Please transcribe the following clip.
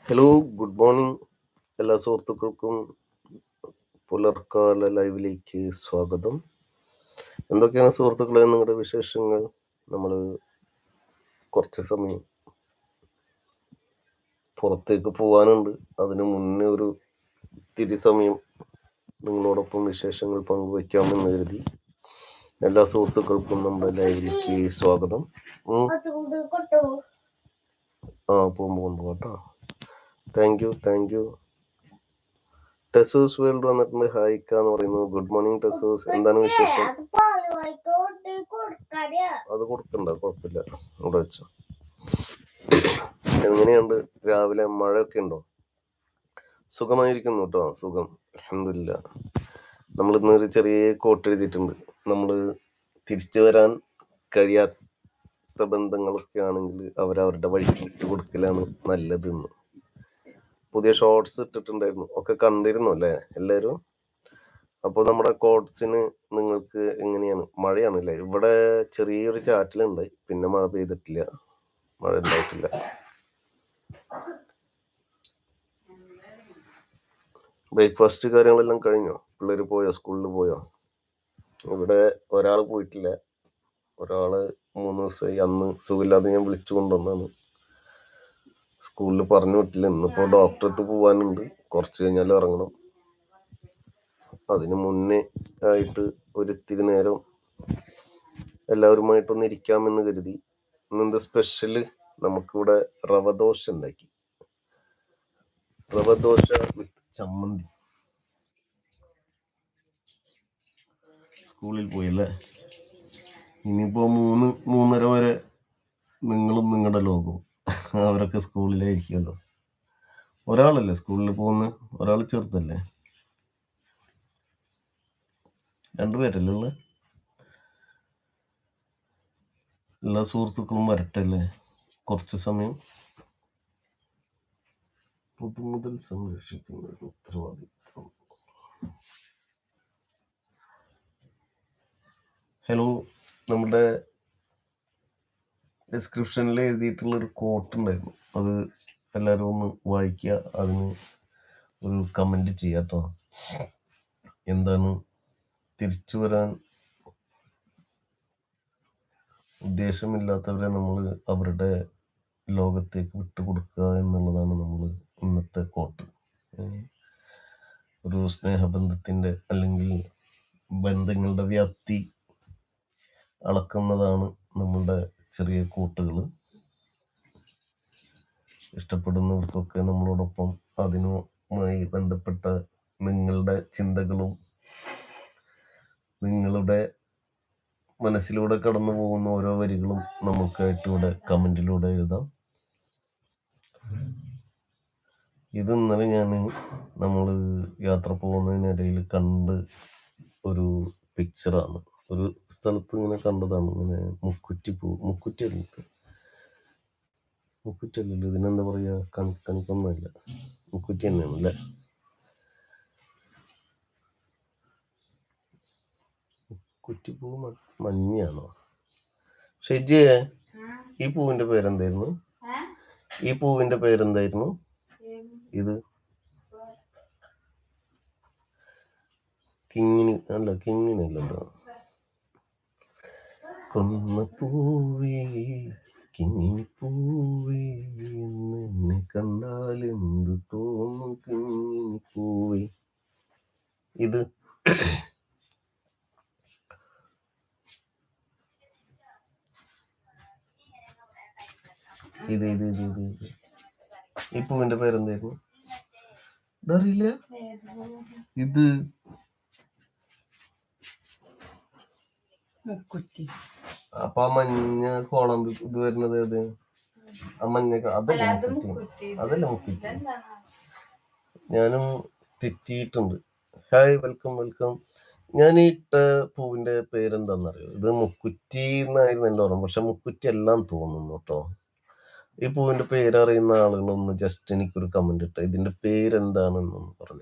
Hello, good morning എല്ലാ സുഹൃത്തുക്കൾക്കും പുലർക്കാല ലൈവിലേക്ക് സ്വാഗതം. എന്തൊക്കെയാണ് സുഹൃത്തുക്കളെ നിങ്ങളുടെ വിശേഷങ്ങൾ? നമ്മൾ കുറച്ച് സമയം പുറത്തേക്ക് പോകാനുണ്ട്. അതിനു മുന്നേ ഒരു ഇത്തിരി സമയം നിങ്ങളോടൊപ്പം വിശേഷങ്ങൾ പങ്കുവയ്ക്കാമെന്ന് കരുതി. എല്ലാ സുഹൃത്തുക്കൾക്കും നമ്മുടെ ലൈവിലേക്ക് സ്വാഗതം. പോകുമ്പോൾ കൊണ്ടുപോകട്ടോ. Thank you. ടെസൂസ് വേൾഡ് വന്നിട്ടുണ്ട്. ഹായിക്ക എന്ന് പറയുന്നു. ഗുഡ് മോർണിംഗ് ടെസൂസ്, എന്താണ് വിശേഷം? അത് കൊടുക്കണ്ട, കുഴപ്പമില്ല, അവിടെ വെച്ചോ. എങ്ങനെയുണ്ട് രാവിലെ? മഴയൊക്കെ ഉണ്ടോ? സുഖമായിരിക്കുന്നു കേട്ടോ, സുഖം, അൽഹംദുലില്ലാ. നമ്മൾ ഇന്നൊരു ചെറിയ കോട്ട് എഴുതിയിട്ടുണ്ട്. നമ്മൾ തിരിച്ചു വരാൻ കഴിയാത്ത ബന്ധങ്ങളൊക്കെ ആണെങ്കിൽ അവരവരുടെ വഴിക്ക് വിട്ടുകൊടുക്കലാണ് നല്ലതെന്ന്. പുതിയ ഷോർട്സ് ഇട്ടിട്ടുണ്ടായിരുന്നു, ഒക്കെ കണ്ടിരുന്നു അല്ലേ എല്ലാവരും? അപ്പോൾ നമ്മുടെ കോട്സിന് നിങ്ങൾക്ക് എങ്ങനെയാണ്? മഴയാണല്ലേ? ഇവിടെ ചെറിയൊരു ചാറ്റലുണ്ടായി, പിന്നെ മഴ പെയ്തിട്ടില്ല, മഴ ഉണ്ടായിട്ടില്ല. ബ്രേക്ക്ഫാസ്റ്റ് കാര്യങ്ങളെല്ലാം കഴിഞ്ഞോ? പിള്ളേർ പോയോ? സ്കൂളിൽ പോയോ? ഇവിടെ ഒരാൾ പോയിട്ടില്ല, ഒരാള് 3 ദിവസമായി. അന്ന് സുഖമില്ലാതെ ഞാൻ വിളിച്ചു കൊണ്ടുവന്നാണ്. സ്കൂളിൽ പറഞ്ഞു വിട്ടില്ല. ഇന്നിപ്പോൾ ഡോക്ടറെ അടുത്ത് പോകാനുണ്ട്, കുറച്ച് കഴിഞ്ഞാൽ ഇറങ്ങണം. അതിന് മുന്നേ ആയിട്ട് ഒരിത്തിരി നേരം എല്ലാവരുമായിട്ടൊന്ന് ഇരിക്കാമെന്ന് കരുതി. ഇന്നെന്താ സ്പെഷ്യല്? നമുക്കിവിടെ റവദോശ ഉണ്ടാക്കി. റവദോശ വിത്ത് ചമ്മന്തി. സ്കൂളിൽ പോയല്ലേ? ഇനിയിപ്പോ 3-3:30 വരെ നിങ്ങളും നിങ്ങളുടെ ലോകവും. അവരൊക്കെ സ്കൂളിലായിരിക്കുമല്ലോ. ഒരാളല്ലേ സ്കൂളിൽ പോകുന്നത്? ഒരാൾ ചെറുതല്ലേ? 2 പേരല്ലേ ഉള്ളത്? എല്ലാ സുഹൃത്തുക്കളും വരട്ടല്ലേ കുറച്ച് സമയം. പൊതുമുതൽ സംരക്ഷിക്കുന്ന ഉത്തരവാദിത്വം. ഹലോ, നമ്മുടെ ഡിസ്ക്രിപ്ഷനിൽ എഴുതിയിട്ടുള്ളൊരു കോട്ട് ഉണ്ടായിരുന്നു, അത് എല്ലാവരും ഒന്ന് വായിക്കുക, അതിന് ഒരു കമൻറ്റ് ചെയ്യാട്ടോ. എന്താണ്? തിരിച്ചു വരാൻ ഉദ്ദേശമില്ലാത്തവരെ നമ്മൾ അവരുടെ ലോകത്തേക്ക് വിട്ടുകൊടുക്കുക എന്നുള്ളതാണ് നമ്മൾ ഇന്നത്തെ കോട്ട്. ഒരു സ്നേഹബന്ധത്തിൻ്റെ അല്ലെങ്കിൽ ബന്ധങ്ങളുടെ വ്യാപ്തി അളക്കുന്നതാണ് നമ്മളുടെ ചെറിയ കൂട്ടുകൾ. ഇഷ്ടപ്പെടുന്നവർക്കൊക്കെ നമ്മളോടൊപ്പം അതിനുമായി ബന്ധപ്പെട്ട നിങ്ങളുടെ ചിന്തകളും നിങ്ങളുടെ മനസ്സിലൂടെ കടന്നു പോകുന്ന ഓരോ വരികളും നമുക്കായിട്ട് ഇവിടെ കമൻറ്റിലൂടെ എഴുതാം. ഇത് ഇന്നലെ നമ്മൾ യാത്ര പോകുന്നതിനിടയിൽ കണ്ട് ഒരു പിക്ചറാണ്. ഒരു സ്ഥലത്ത് ഇങ്ങനെ കണ്ടതാണ്, ഇങ്ങനെ മുക്കുറ്റിയല്ലല്ലോ, ഇതിനെന്താ പറയുക? കണിക്കൊന്നല്ല, മുക്കുറ്റി തന്നെയാണല്ലേ? കുറ്റിപ്പൂ മഞ്ഞയാണോ? ഷെജിയെ, ഈ പൂവിന്റെ പേരെന്തായിരുന്നു? ഇത് കിങ്ങിണിയല്ലല്ലോ. കൊന്നപ്പൂവേ കിങ്ങിണിപ്പൂവേ, എന്നെ കണ്ടാൽ എന്ത് തോന്നും കിങ്ങിണിപ്പൂവേ. ഇത് ഇത് ഇത് ഇത് ഇത് ഇത് ഈ പൂവിന്റെ പേരെന്തായിരുന്നു? ഇതറിയില്ല? ഇത് അപ്പൊ ആ മഞ്ഞ കോളം ഇത് വരുന്നത് ഏത്? ആ മഞ്ഞ അതല്ല മുക്കുറ്റി. ഞാനും തെറ്റിയിട്ടുണ്ട്. Hi, welcome. ഞാൻ ഇട്ട പൂവിന്റെ പേരെന്താന്നറിയോ? ഇത് മുക്കുറ്റി എന്നായിരുന്നു എൻ്റെ ഓർമ്മ, പക്ഷെ മുക്കുറ്റി എല്ലാം തോന്നുന്നു കേട്ടോ. ഈ പൂവിന്റെ പേരറിയുന്ന ആളുകളൊന്ന് ജസ്റ്റ് എനിക്കൊരു കമന്റ് ഇട്ട, ഇതിന്റെ പേരെന്താണെന്നൊന്ന് പറഞ്ഞു.